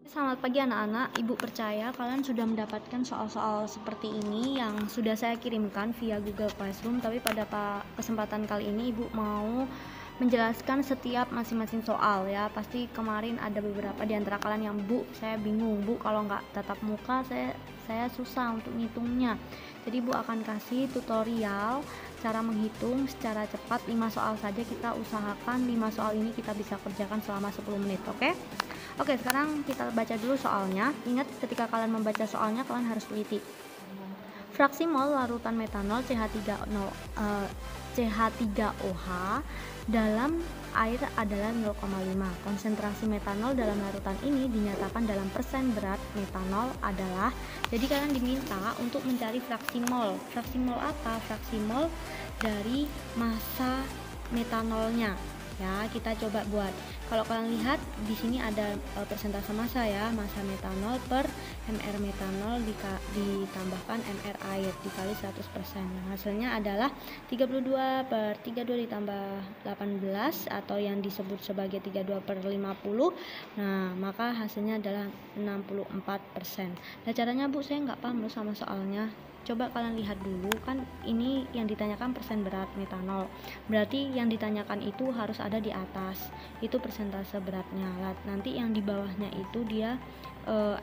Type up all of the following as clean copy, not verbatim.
Selamat pagi anak-anak, Ibu percaya kalian sudah mendapatkan soal-soal seperti ini yang sudah saya kirimkan via Google Classroom. Tapi pada kesempatan kali ini Ibu mau menjelaskan setiap masing-masing soal ya. Pasti kemarin ada beberapa di antara kalian yang saya bingung Bu, kalau nggak tatap muka saya susah untuk ngitungnya. Jadi Bu akan kasih tutorial cara menghitung secara cepat 5 soal saja. Kita usahakan 5 soal ini kita bisa kerjakan selama 10 menit, oke? Oke, sekarang kita baca dulu soalnya. Ingat, ketika kalian membaca soalnya, kalian harus teliti. Fraksi mol larutan metanol CH3OH dalam air adalah 0,5. Konsentrasi metanol dalam larutan ini dinyatakan dalam persen berat metanol adalah. Jadi kalian diminta untuk mencari fraksi mol. Fraksi mol apa? Fraksi mol dari massa metanolnya. Ya, kita coba buat. Kalau kalian lihat di sini ada persentase massa ya, massa metanol per mR metanol ditambahkan mR air dikali 100%. Nah, hasilnya adalah 32 per 32 ditambah 18 atau yang disebut sebagai 32 per 50. Nah, maka hasilnya adalah 64%. Nah, caranya Bu, saya nggak paham loh sama soalnya. Coba kalian lihat dulu, kan ini yang ditanyakan persen berat metanol, berarti yang ditanyakan itu harus ada di atas, itu persentase beratnya. Nanti yang di bawahnya itu dia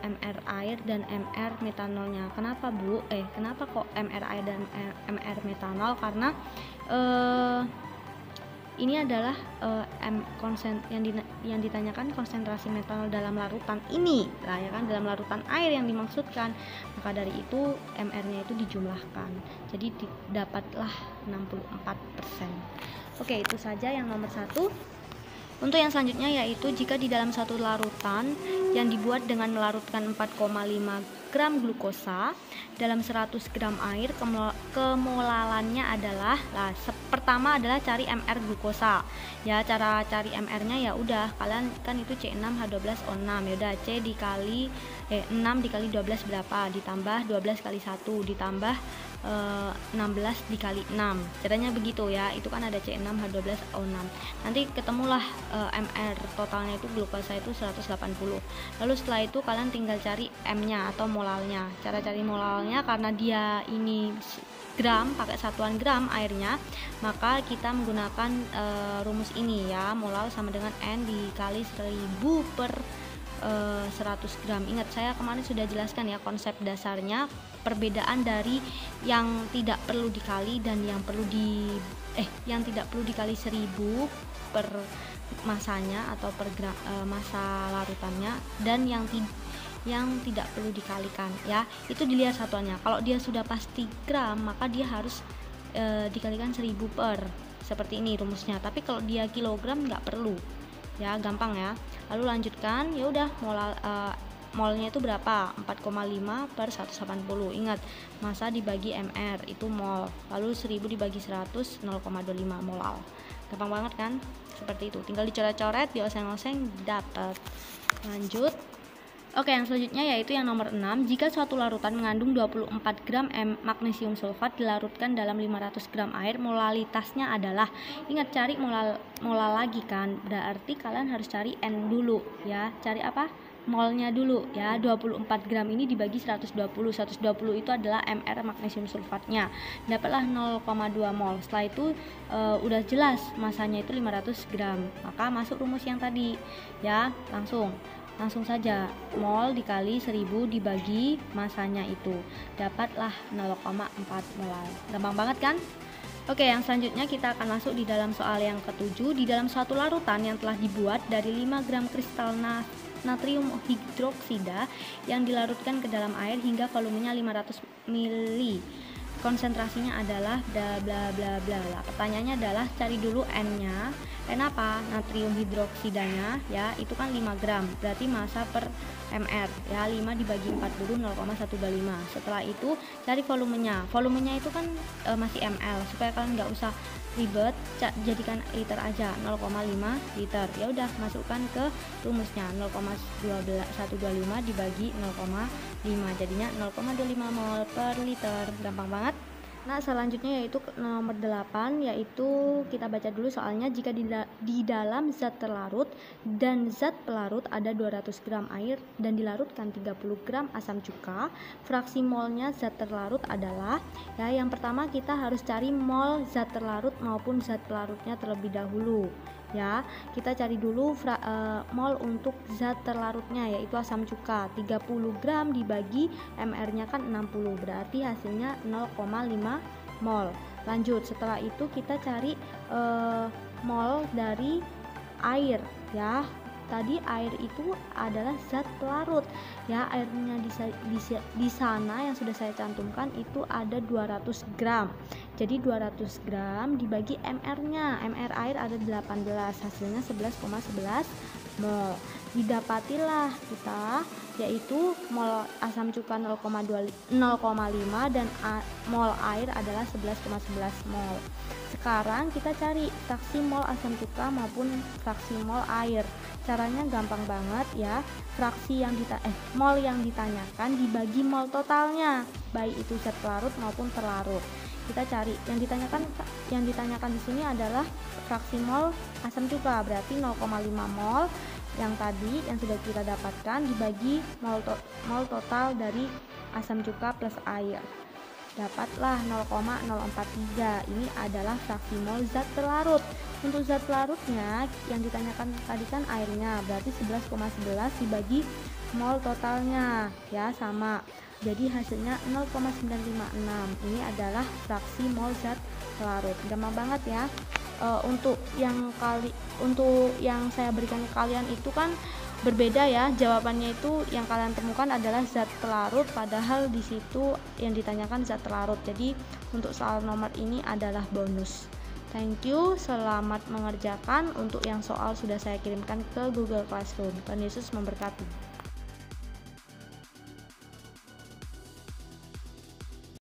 mR air dan mR metanolnya. Kenapa Bu? Kenapa kok mR air dan mR metanol? Karena ini adalah yang ditanyakan konsentrasi metanol dalam larutan ini lah ya kan, dalam larutan air yang dimaksudkan. Maka dari itu mR-nya itu dijumlahkan. Jadi dapatlah 64%. Oke, itu saja yang nomor 1. Untuk yang selanjutnya yaitu jika di dalam satu larutan yang dibuat dengan melarutkan 4,5 gram glukosa dalam 100 gram air, kemolalannya adalah pertama adalah cari mR glukosa. Ya, cara cari mR-nya ya udah, kalian kan itu C6H12O6. Ya udah, C dikali 6 dikali 12 berapa? Ditambah 12 kali 1 ditambah 16 dikali 6. Caranya begitu ya. Itu kan ada C6H12O6. Nanti ketemulah mR totalnya itu glukosa itu 180. Lalu setelah itu kalian tinggal cari M-nya atau molalnya. Cara cari molalnya karena dia ini gram, pakai satuan gram airnya, maka kita menggunakan rumus ini ya. Molal sama dengan N dikali 1000 per 100 gram. Ingat, saya kemarin sudah jelaskan ya konsep dasarnya, perbedaan dari yang tidak perlu dikali dan yang tidak perlu dikali 1000 per masanya atau per massa larutannya, dan yang tidak perlu dikalikan ya. Itu dilihat satuannya. Kalau dia sudah pasti gram, maka dia harus dikalikan 1000 per, seperti ini rumusnya. Tapi kalau dia kilogram nggak perlu. Ya, gampang ya. Lalu lanjutkan, ya udah, molnya itu berapa? 4,5 per 180. Ingat, massa dibagi mR itu mol. Lalu 1000 dibagi 100, 0,25 molal. Gampang banget kan? Seperti itu. Tinggal dicoret-coret, dioseng-oseng, dapat. Lanjut. Oke, yang selanjutnya yaitu yang nomor 6. Jika suatu larutan mengandung 24 gram magnesium sulfat dilarutkan dalam 500 gram air, molalitasnya adalah, ingat, cari molal lagi kan, berarti kalian harus cari N dulu ya. Cari apa? Molnya dulu ya. 24 gram ini dibagi 120. 120 itu adalah mR magnesium sulfatnya. Dapatlah 0,2 mol. Setelah itu udah jelas masanya itu 500 gram. Maka masuk rumus yang tadi ya. Langsung saja, mol dikali 1000 dibagi masanya itu, dapatlah 0,4 molal. Gampang banget kan? Oke, yang selanjutnya kita akan masuk di dalam soal yang ke-7. Di dalam suatu larutan yang telah dibuat dari 5 gram kristal natrium hidroksida yang dilarutkan ke dalam air hingga volumenya 500 ml. Konsentrasinya adalah bla bla bla bla. Pertanyaannya adalah cari dulu N-nya. N apa? Natrium hidroksidanya ya, itu kan 5 gram. Berarti massa per mR ya, 5 dibagi 40, 0,125. Setelah itu cari volumenya. Volumenya itu kan masih ml. Supaya kalian nggak usah ribet, jadikan liter aja, 0,5 liter. Ya udah, masukkan ke rumusnya, 0,125 dibagi 0,5, jadinya 0,25 mol per liter. Gampang banget. Nah, selanjutnya yaitu nomor 8, yaitu kita baca dulu soalnya. Jika di dalam zat terlarut dan zat pelarut ada 200 gram air dan dilarutkan 30 gram asam cuka, fraksi molnya zat terlarut adalah, ya, yang pertama kita harus cari mol zat terlarut maupun zat pelarutnya terlebih dahulu. Ya, kita cari dulu mol untuk zat terlarutnya, yaitu asam cuka. 30 gram dibagi mR-nya kan 60, berarti hasilnya 0,5 mol. Lanjut, setelah itu kita cari mol dari air, ya. Tadi air itu adalah zat pelarut, ya. Airnya di sana yang sudah saya cantumkan itu ada 200 gram. Jadi 200 gram dibagi mR-nya. MR air ada 18, hasilnya 11,11 mol. Didapatilah kita yaitu mol asam cuka 0,5 dan mol air adalah 11,11 mol. Sekarang kita cari fraksi mol asam cuka maupun fraksi mol air. Caranya gampang banget, ya. Fraksi yang mol yang ditanyakan dibagi mol totalnya, baik itu zat pelarut maupun terlarut. Kita cari yang ditanyakan di sini adalah fraksi mol asam cuka, berarti 0,5 mol yang tadi yang sudah kita dapatkan dibagi mol total dari asam cuka plus air, dapatlah 0,043. Ini adalah fraksi mol zat pelarut. Untuk zat pelarutnya yang ditanyakan tadi kan airnya, berarti 11,11 dibagi mol totalnya, ya, sama. Jadi hasilnya 0,956. Ini adalah fraksi mol zat pelarut. Gampang banget, ya. Untuk yang saya berikan ke kalian itu kan berbeda, ya. Jawabannya itu yang kalian temukan adalah zat pelarut, padahal di situ yang ditanyakan zat terlarut. Jadi untuk soal nomor ini adalah bonus. Thank you, selamat mengerjakan. Untuk yang soal sudah saya kirimkan ke Google Classroom. Tuhan Yesus memberkati.